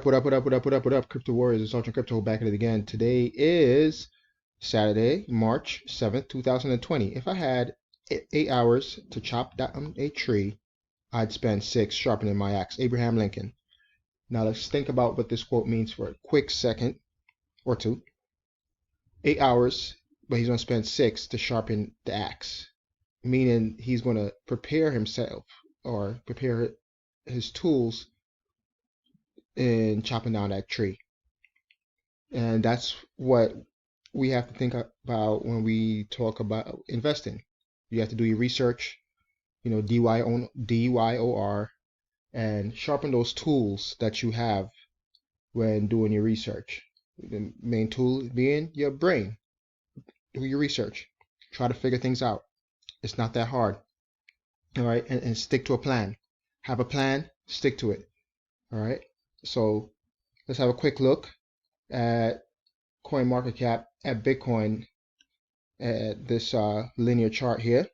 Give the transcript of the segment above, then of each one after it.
What up? Crypto Warriors, it's Ultra Crypto back at it again. Today is Saturday, March 7th, 2020. If I had 8 hours to chop down a tree, I'd spend 6 sharpening my axe. Abraham Lincoln. Now let's think about what this quote means for a quick second or two. 8 hours, but he's going to spend 6 to sharpen the axe, meaning he's going to prepare himself or prepare his tools in chopping down that tree. And that's what we have to think about when we talk about investing. You have to do your research, DYOR, and sharpen those tools that you have when doing your research. The main tool being your brain. Do your research. Try to figure things out. It's not that hard. All right, and stick to a plan. Have a plan, stick to it. All right. So let's have a quick look at CoinMarketCap, at Bitcoin, at this linear chart here.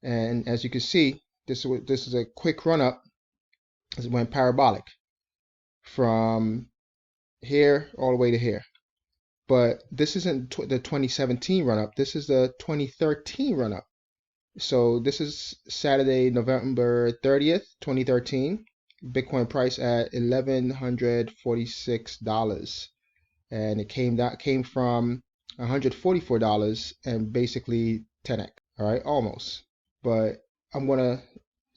And as you can see, this is a quick run up. It went parabolic from here all the way to here. But this isn't the 2017 run up. This is the 2013 run up. So this is Saturday, November 30th, 2013. Bitcoin price at $1,146, and it came from $144 and basically 10x. All right, almost. But I'm gonna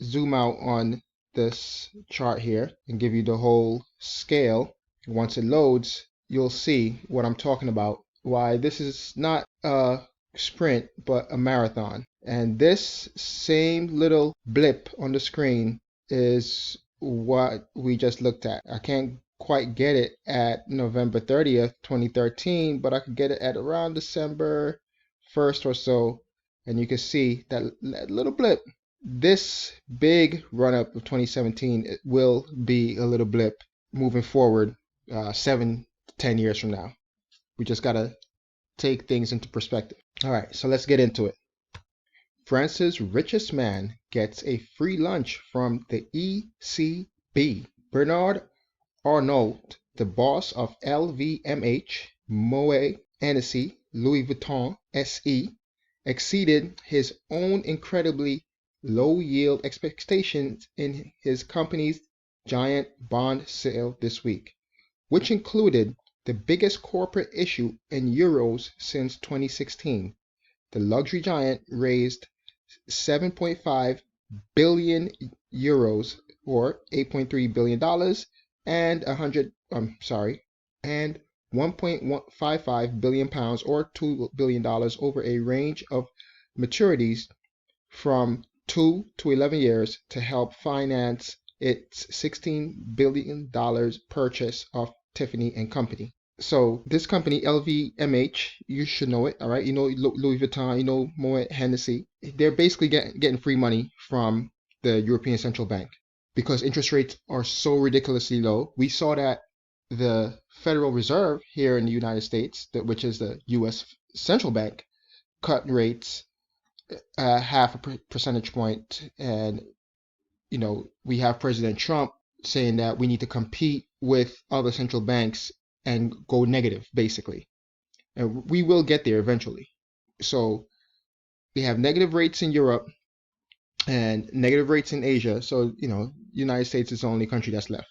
zoom out on this chart here and give you the whole scale. Once it loads, you'll see what I'm talking about. Why this is not a sprint but a marathon. And this same little blip on the screen is what we just looked at. I can't quite get it at November 30th, 2013, but I could get it at around December 1st or so. And you can see that little blip. This big run up of 2017 it will be a little blip moving forward 7 to 10 years from now. We just got to take things into perspective. All right, so let's get into it. France's richest man gets a free lunch from the ECB. Bernard Arnault, the boss of LVMH, Moet Hennessy, Louis Vuitton SE, exceeded his own incredibly low yield expectations in his company's giant bond sale this week, which included the biggest corporate issue in euros since 2016. The luxury giant raised 7.5 billion euros or $8.3 billion and 1.55 billion pounds or $2 billion over a range of maturities from 2 to 11 years to help finance its $16 billion purchase of Tiffany & Company. So this company, LVMH, you should know it, all right? You know Louis Vuitton, you know Moet Hennessy. They're basically getting free money from the European Central Bank because interest rates are so ridiculously low. We saw that the Federal Reserve here in the United States, which is the U.S. Central Bank, cut rates half a percentage point. And, we have President Trump saying that we need to compete with other central banks and go negative, basically. And we will get there eventually. So we have negative rates in Europe and negative rates in Asia. So, United States is the only country that's left.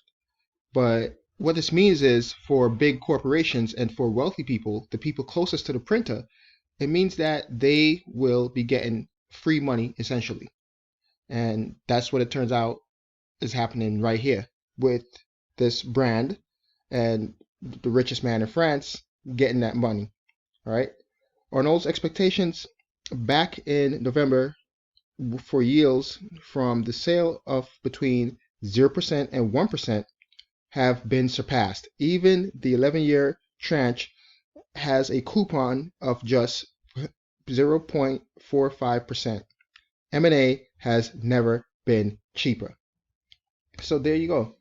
But what this means is for big corporations and for wealthy people, the people closest to the printer, it means that they will be getting free money essentially. And that's what it turns out is happening right here with this brand and the richest man in France getting that money. All right. Arnault's expectations back in November for yields from the sale of between 0% and 1% have been surpassed. Even the 11-year tranche has a coupon of just 0.45%. M&A has never been cheaper. So there you go.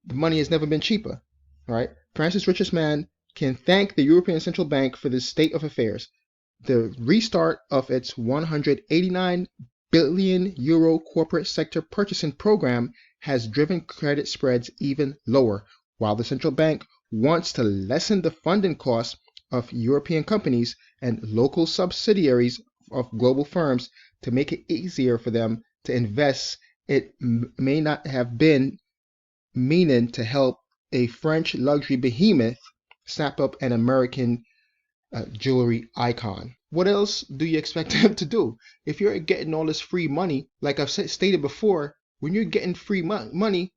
The money has never been cheaper. All right. France's richest man can thank the European Central Bank for this state of affairs. The restart of its 189 billion euro corporate sector purchasing program has driven credit spreads even lower, While the central bank wants to lessen the funding costs of European companies and local subsidiaries of global firms to make it easier for them to invest, it may not have been meaning to help a French luxury behemoth snap up an American jewelry icon. What else do you expect them to do? If you're getting all this free money, like I've stated before, when you're getting free money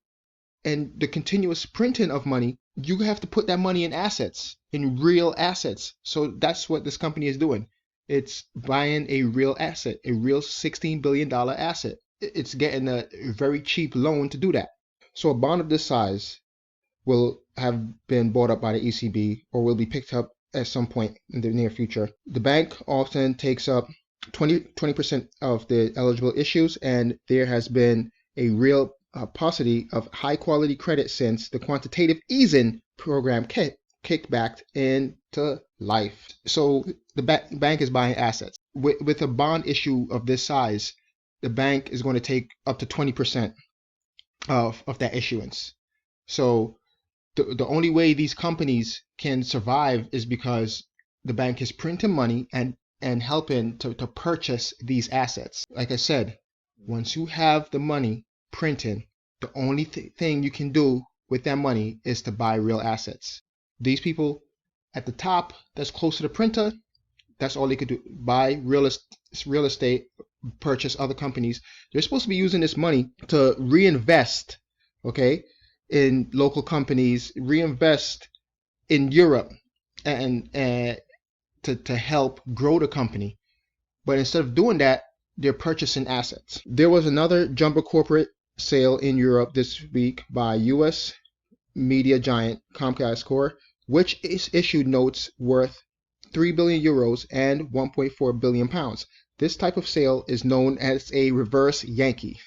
and the continuous printing of money, you have to put that money in assets, in real assets. So that's what this company is doing. It's buying a real asset, a real $16 billion asset. It's getting a very cheap loan to do that. So a bond of this size will have been bought up by the ECB or will be picked up at some point in the near future. The bank often takes up 20% of the eligible issues, and there has been a real paucity of high quality credit since the quantitative easing program kicked back into life. So the bank is buying assets. With a bond issue of this size, the bank is going to take up to 20% of that issuance. So the only way these companies can survive is because the bank is printing money and helping to purchase these assets. Like I said, once you have the money printing, the only thing you can do with that money is to buy real assets. These people at the top that's close to the printer, that's all they could do. Buy real estate, purchase other companies. They're supposed to be using this money to reinvest, okay, in local companies, reinvest in Europe, and to help grow the company. But instead of doing that, they're purchasing assets. There was another jumbo corporate sale in Europe this week by U.S. media giant Comcast Core, which is issued notes worth 3 billion euros and 1.4 billion pounds. This type of sale is known as a reverse Yankee.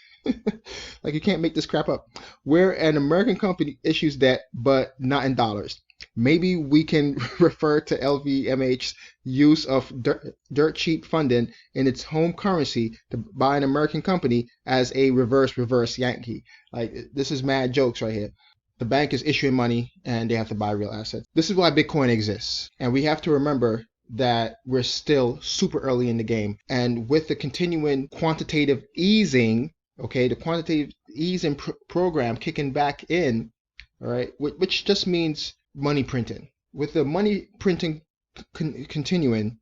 Like, you can't make this crap up. Where an American company issues debt, but not in dollars. Maybe we can refer to LVMH's use of dirt cheap funding in its home currency to buy an American company as a reverse Yankee. Like, this is mad jokes right here. The bank is issuing money and they have to buy real assets. This is why Bitcoin exists. And we have to remember that we're still super early in the game. And with the continuing quantitative easing, okay, the quantitative easing program kicking back in, all right, which just means money printing. With the money printing continuing,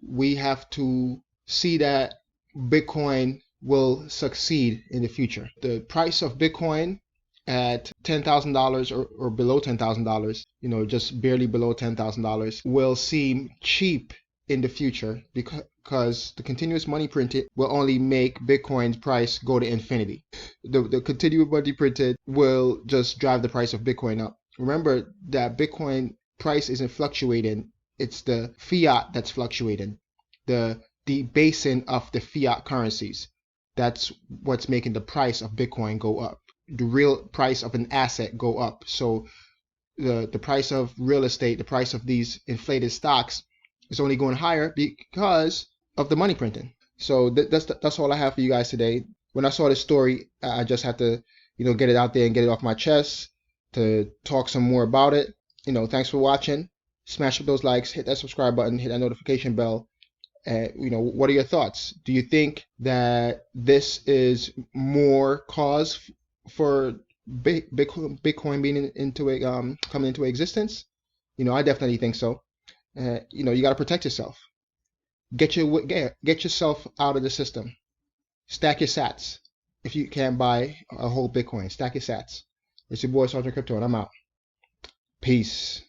we have to see that Bitcoin will succeed in the future. The price of Bitcoin at $10,000 or below $10,000, you know, just barely below $10,000, will seem cheap in the future because the continuous money printed will only make Bitcoin's price go to infinity. The continuous money printed will just drive the price of Bitcoin up. Remember that Bitcoin price isn't fluctuating. It's the fiat that's fluctuating. The debasing of the fiat currencies. That's what's making the price of Bitcoin go up. The real price of an asset go up. So the price of real estate, the price of these inflated stocks is only going higher because of the money printing. So that's all I have for you guys today. When I saw this story, I just had to, get it out there and get it off my chest to talk some more about it. Thanks for watching. Smash up those likes, hit that subscribe button, hit that notification bell. What are your thoughts? Do you think that this is more cause for Bitcoin being coming into existence? I definitely think so. You got to protect yourself. Get yourself out of the system. Stack your sats. If you can't buy a whole Bitcoin, stack your sats. It's your boy Sergeant Crypto, and I'm out. Peace.